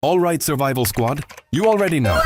Alright, Survival Squad, you already know.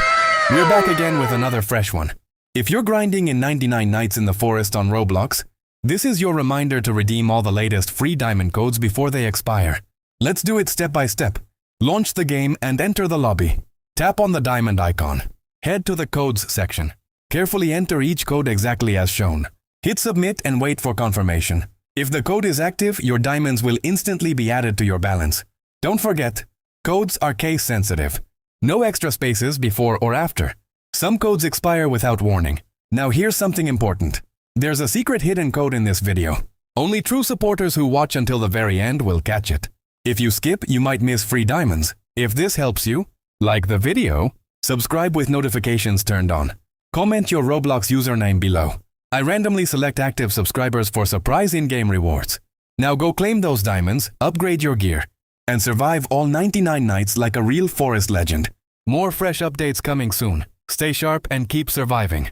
We're back again with another fresh one. If you're grinding in 99 nights in the forest on Roblox, this is your reminder to redeem all the latest free diamond codes before they expire. Let's do it step by step. Launch the game and enter the lobby. Tap on the diamond icon. Head to the codes section. Carefully enter each code exactly as shown. Hit submit and wait for confirmation. If the code is active, your diamonds will instantly be added to your balance. Don't forget, codes are case sensitive. No extra spaces before or after. Some codes expire without warning. Now here's something important. There's a secret hidden code in this video. Only true supporters who watch until the very end will catch it. If you skip, you might miss free diamonds. If this helps you, like the video, subscribe with notifications turned on. Comment your Roblox username below. I randomly select active subscribers for surprise in-game rewards. Now go claim those diamonds, upgrade your gear, and survive all 99 nights like a real forest legend. More fresh updates coming soon. Stay sharp and keep surviving.